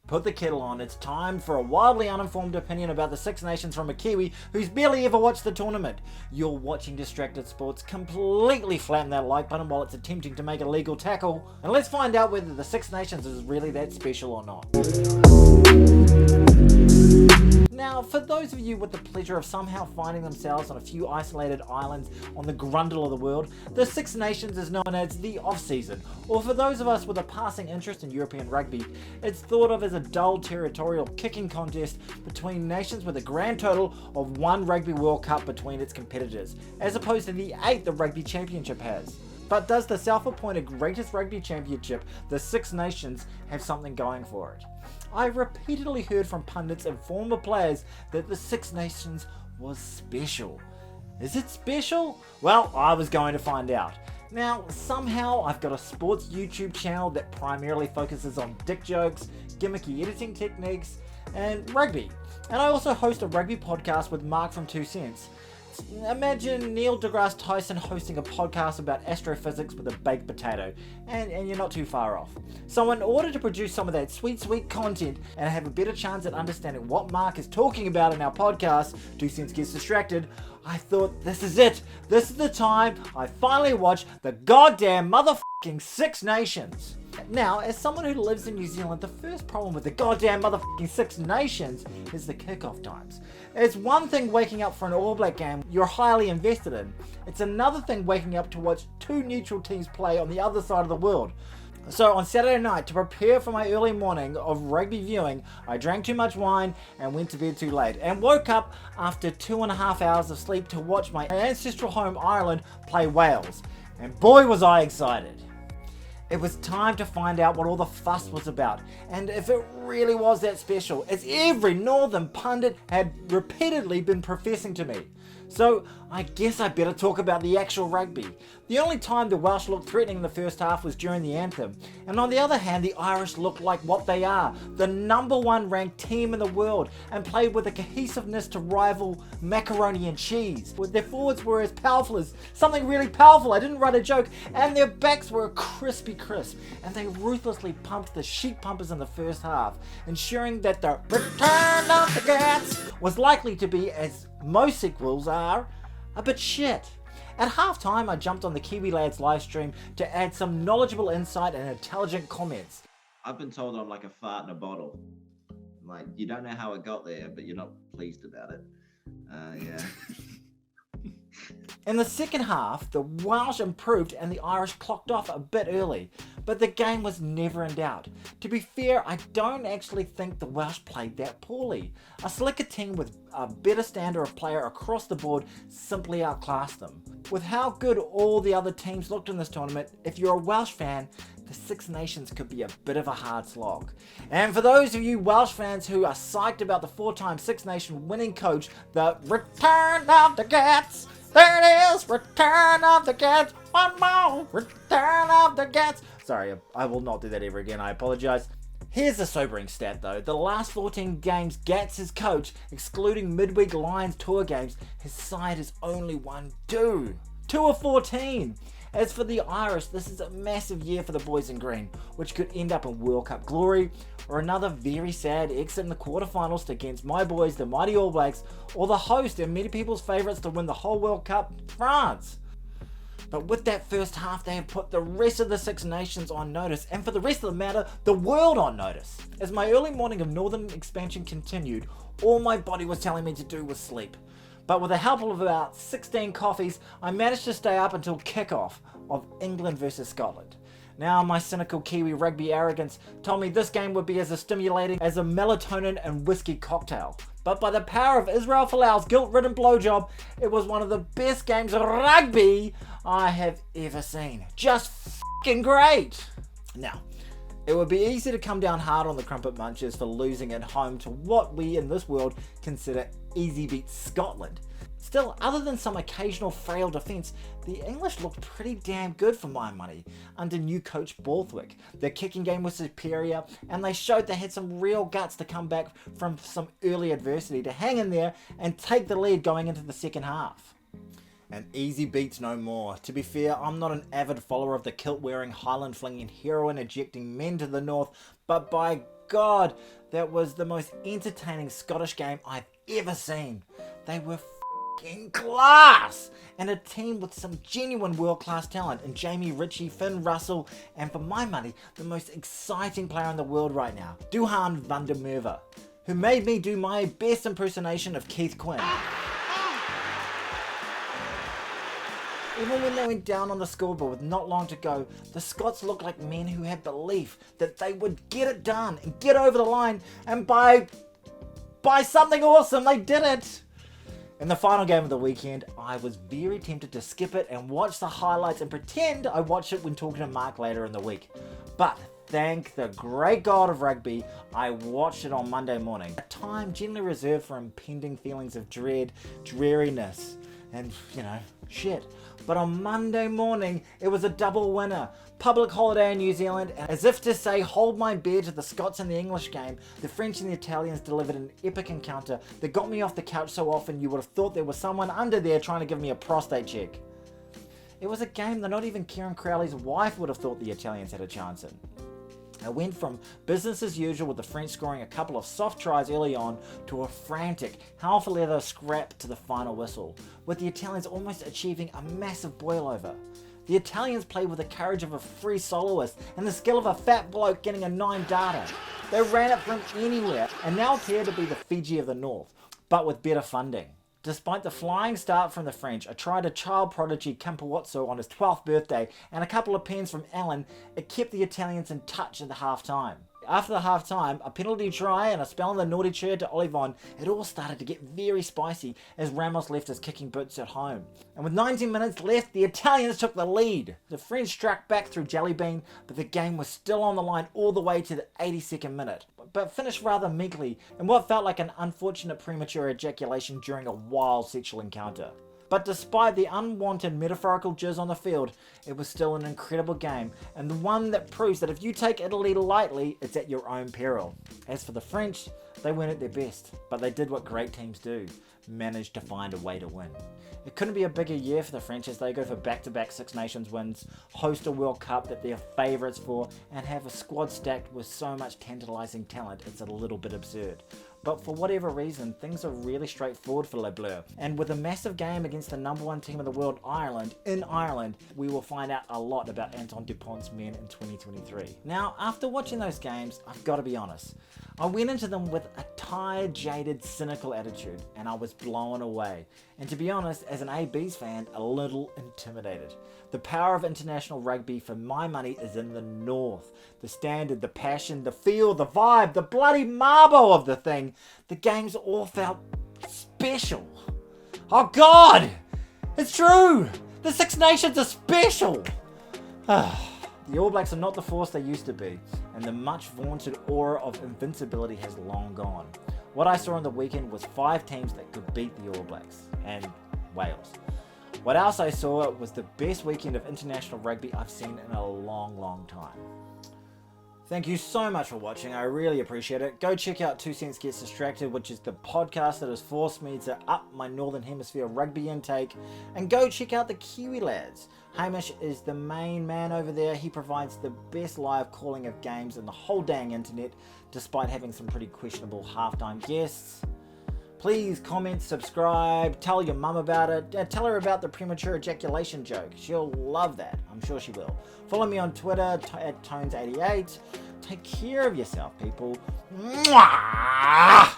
Put the kettle on, it's time for a wildly uninformed opinion about the Six Nations from a Kiwi who's barely ever watched the tournament. You're watching Distracted Sports completely flatten that like button while it's attempting to make a legal tackle, and let's find out whether the Six Nations is really that special or not. Now, for those of you with the pleasure of somehow finding themselves on a few isolated islands on the grundle of the world, the Six Nations is known as the off-season, or for those of us with a passing interest in European rugby, it's thought of as a dull territorial kicking contest between nations with a grand total of one Rugby World Cup between its competitors, as opposed to the 8 the Rugby Championship has. But does the self-appointed greatest rugby championship, the Six Nations, have something going for it? I've repeatedly heard from pundits and former players that the Six Nations was special. Is it special? Well, I was going to find out. Now, somehow I've got a sports YouTube channel that primarily focuses on dick jokes, gimmicky editing techniques, and rugby. And I also host a rugby podcast with Mark from 2 Cents. Imagine Neil deGrasse Tyson hosting a podcast about astrophysics with a baked potato, and you're not too far off. So in order to produce some of that sweet content and have a better chance at understanding what Mark is talking about in our podcast, 2 Cents Gets Distracted, I thought this is it. This is the time I finally watch the goddamn motherfucking Six Nations. Now, as someone who lives in New Zealand, the first problem with the goddamn motherfucking Six Nations is the kickoff times. It's one thing waking up for an All Black game you're highly invested in. It's another thing waking up to watch 2 neutral teams play on the other side of the world. So on Saturday night, to prepare for my early morning of rugby viewing, I drank too much wine and went to bed too late, and woke up after 2.5 hours of sleep to watch my ancestral home Ireland play Wales. And boy was I excited. It was time to find out what all the fuss was about, and if it really was that special, as every northern pundit had repeatedly been professing to me. So I guess I better talk about the actual rugby. The only time the Welsh looked threatening in the first half was during the anthem, and on the other hand the Irish looked like what they are, the #1 ranked team in the world, and played with a cohesiveness to rival macaroni and cheese. Their forwards were as powerful as something really powerful, I didn't write a joke, and their backs were crispy crisp, and they ruthlessly pumped the sheep pumpers in the first half, ensuring that the return of the Gats was likely to be, as most sequels are, a bit shit. At halftime, I jumped on the Kiwi Lads live stream to add some knowledgeable insight and intelligent comments. I've been told I'm like a fart in a bottle. Like, you don't know how it got there, but you're not pleased about it. Yeah. In the second half, the Welsh improved and the Irish clocked off a bit early, but the game was never in doubt. To be fair, I don't actually think the Welsh played that poorly. A slicker team with a better standard of player across the board simply outclassed them. With how good all the other teams looked in this tournament, if you're a Welsh fan, the Six Nations could be a bit of a hard slog. And for those of you Welsh fans who are psyched about the 4-time Six Nation winning coach, the return of the Gats, there it is, return of the Gats, one more, return of the Gats. Sorry, I will not do that ever again, I apologise. Here's a sobering stat though, the last 14 games Gats' coach, excluding midweek Lions tour games, his side has only won 2 of 14. As for the Irish, this is a massive year for the boys in green, which could end up in World Cup glory, or another very sad exit in the quarterfinals against my boys, the mighty All Blacks, or the host and many people's favourites to win the whole World Cup, France. But with that first half, they have put the rest of the Six Nations on notice, and for the rest of the matter, the world on notice. As my early morning of Northern expansion continued, all my body was telling me to do was sleep. But with the help of about 16 coffees, I managed to stay up until kickoff of England versus Scotland. Now my cynical Kiwi rugby arrogance told me this game would be as stimulating as a melatonin and whiskey cocktail. But by the power of Israel Folau's guilt-ridden blowjob, it was one of the best games of rugby I have ever seen. Just f***ing great! Now, it would be easy to come down hard on the Crumpet Munchers for losing at home to what we in this world consider easy beat Scotland. Still, other than some occasional frail defence, the English looked pretty damn good for my money under new coach Borthwick. Their kicking game was superior, and they showed they had some real guts to come back from some early adversity to hang in there and take the lead going into the second half. And easy beats no more. To be fair, I'm not an avid follower of the kilt-wearing, Highland-flinging, heroin-ejecting men to the north, but by God, that was the most entertaining Scottish game I've ever seen. They were f***ing class! And a team with some genuine world-class talent in Jamie Ritchie, Finn Russell, and for my money, the most exciting player in the world right now, Duhan van der Merwe, who made me do my best impersonation of Keith Quinn. Even when they went down on the scoreboard with not long to go, the Scots looked like men who had belief that they would get it done and get over the line, and by something awesome, they did it! In the final game of the weekend, I was very tempted to skip it and watch the highlights and pretend I watched it when talking to Mark later in the week. But thank the great God of rugby, I watched it on Monday morning. A time generally reserved for impending feelings of dread, dreariness, and, shit. But on Monday morning, it was a double winner. Public holiday in New Zealand, and as if to say, hold my beer to the Scots in the English game, the French and the Italians delivered an epic encounter that got me off the couch so often you would have thought there was someone under there trying to give me a prostate check. It was a game that not even Kieran Crowley's wife would have thought the Italians had a chance in. It went from business as usual with the French scoring a couple of soft tries early on to a frantic half-leather scrap to the final whistle, with the Italians almost achieving a massive boil-over. The Italians played with the courage of a free soloist and the skill of a fat bloke getting a 9 data. They ran it from anywhere and now appear to be the Fiji of the North, but with better funding. Despite the flying start from the French, a try to child prodigy Campawazzo on his 12th birthday and a couple of pens from Allen, it kept the Italians in touch at the half-time. After the half-time, a penalty try and a spell in the naughty chair to Olivon, it all started to get very spicy as Ramos left his kicking boots at home. And with 19 minutes left, the Italians took the lead. The French struck back through Jellybean, but the game was still on the line all the way to the 82nd minute, but finished rather meekly in what felt like an unfortunate premature ejaculation during a wild sexual encounter. But despite the unwanted metaphorical jizz on the field, it was still an incredible game, and the one that proves that if you take Italy lightly, it's at your own peril. As for the French, they weren't at their best, but they did what great teams do, managed to find a way to win. It couldn't be a bigger year for the French as they go for back-to-back Six Nations wins, host a World Cup that they're favourites for, and have a squad stacked with so much tantalising talent it's a little bit absurd. But for whatever reason, things are really straightforward for Les Bleus. And with a massive game against the number one team in the world, Ireland, in Ireland, we will find out a lot about Antoine Dupont's men in 2023. Now, after watching those games, I've got to be honest. I went into them with a tired, jaded, cynical attitude, and I was blown away. And to be honest, as an ABs fan, a little intimidated. The power of international rugby, for my money, is in the north. The standard, the passion, the feel, the vibe, the bloody marble of the thing. The games all felt special. Oh God! It's true! The Six Nations are special! The All Blacks are not the force they used to be, and the much vaunted aura of invincibility has long gone. What I saw on the weekend was 5 teams that could beat the All Blacks, and Wales. What else I saw was the best weekend of international rugby I've seen in a long, long time. Thank you so much for watching, I really appreciate it. Go check out 2 Cents Gets Distracted, which is the podcast that has forced me to up my Northern Hemisphere rugby intake. And go check out the Kiwi lads. Hamish is the main man over there. He provides the best live calling of games in the whole dang internet, despite having some pretty questionable halftime guests. Please comment, subscribe, tell your mum about it, tell her about the premature ejaculation joke. She'll love that, I'm sure she will. Follow me on Twitter at Tones88. Take care of yourself, people. Mwah!